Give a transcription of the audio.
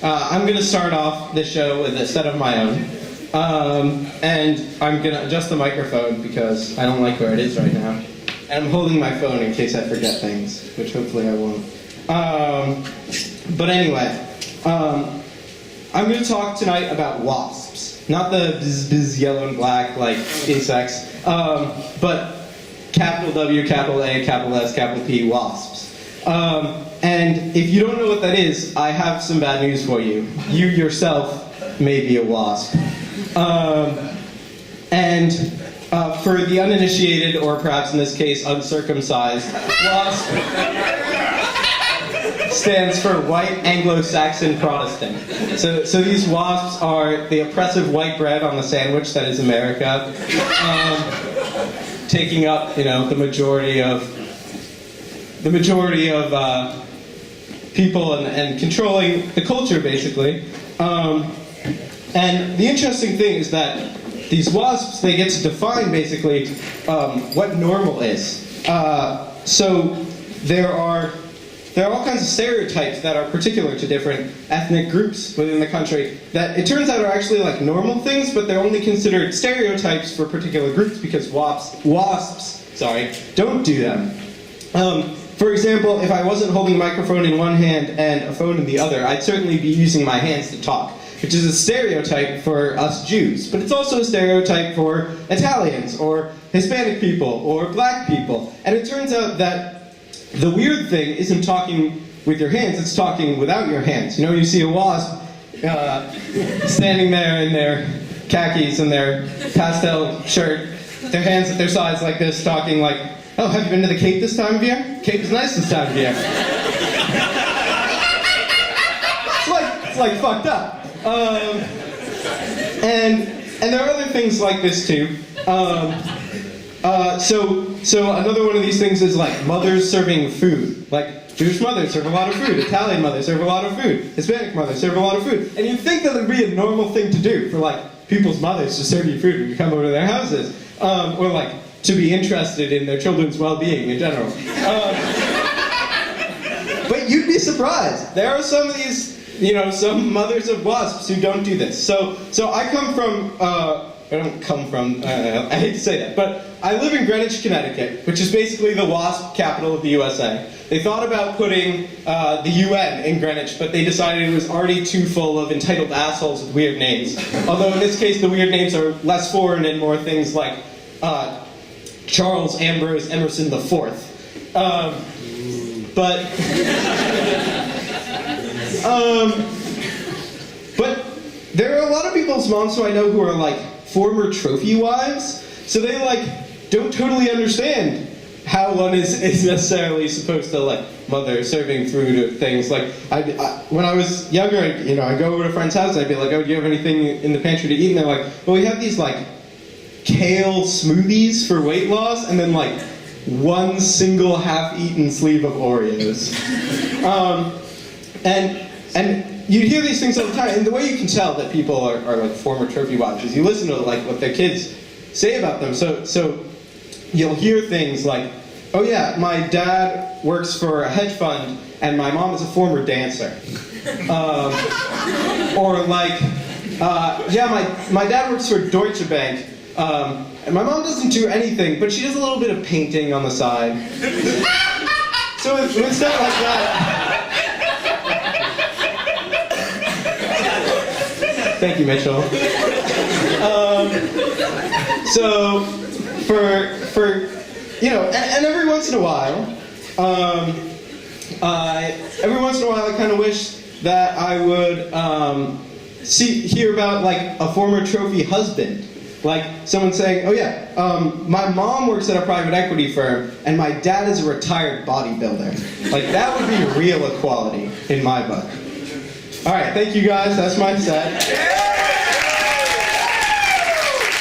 I'm going to start off the show with a set of my own. And I'm going to adjust the microphone because I don't like where it is right now. And I'm holding my phone in case I forget things, which hopefully I won't. But anyway, I'm going to talk tonight about WASPs. Not the bzz yellow and black like insects, but capital W, capital A, capital S, capital P, WASPs. And if you don't know what that is, I have some bad news for you. You yourself may be a WASP. For the uninitiated, or perhaps in this case uncircumcised, WASP stands for White Anglo-Saxon Protestant. So these WASPs are the oppressive white bread on the sandwich that is America, taking up, the majority of people and controlling the culture, basically. And the interesting thing is that these WASPs, they get to define, basically, what normal is. So there are all kinds of stereotypes that are particular to different ethnic groups within the country that it turns out are actually like normal things, but they're only considered stereotypes for particular groups because WASPs don't do them. For example, if I wasn't holding a microphone in one hand and a phone in the other, I'd certainly be using my hands to talk, which is a stereotype for us Jews, but it's also a stereotype for Italians, or Hispanic people, or black people. And it turns out that the weird thing isn't talking with your hands, it's talking without your hands. You see a WASP standing there in their khakis and their pastel shirt, their hands at their sides like this, talking like, "Oh, have you been to the Cape this time of year? Cape is nice this time of year." It's like fucked up. And there are other things like this too. So another one of these things is like mothers serving food. Like Jewish mothers serve a lot of food, Italian mothers serve a lot of food, Hispanic mothers serve a lot of food. And you'd think that would be a normal thing to do for like people's mothers to serve you food when you come over to their houses. Or like to be interested in their children's well-being in general. But you'd be surprised. There are some of these, some mothers of WASPs who don't do this. So I come from, I hate to say that, but I live in Greenwich, Connecticut, which is basically the WASP capital of the USA. They thought about putting the UN in Greenwich, but they decided it was already too full of entitled assholes with weird names. Although in this case, the weird names are less foreign and more things like Charles Ambrose Emerson IV. But there are a lot of people's moms who I know who are like former trophy wives, so they like don't totally understand how one is necessarily supposed to like mother serving food or things. Like when I was younger, I'd go over to a friend's house and I'd be like, "Oh, do you have anything in the pantry to eat?" And they're like, "Well, we have these like kale smoothies for weight loss," and then like one single half-eaten sleeve of Oreos. And you'd hear these things all the time, and the way you can tell that people are like former trophy wives is you listen to like what their kids say about them. So you'll hear things like, "Oh yeah, my dad works for a hedge fund, and my mom is a former dancer." Or like, "Yeah, my dad works for Deutsche Bank, and my mom doesn't do anything, but she does a little bit of painting on the side." So it's not like that. Thank you, Mitchell. So for and every once in a while, I kind of wish that I would hear about like a former trophy husband. Like someone saying, "Oh yeah, my mom works at a private equity firm, and my dad is a retired bodybuilder." Like that would be real equality in my book. All right, thank you guys. That's my set.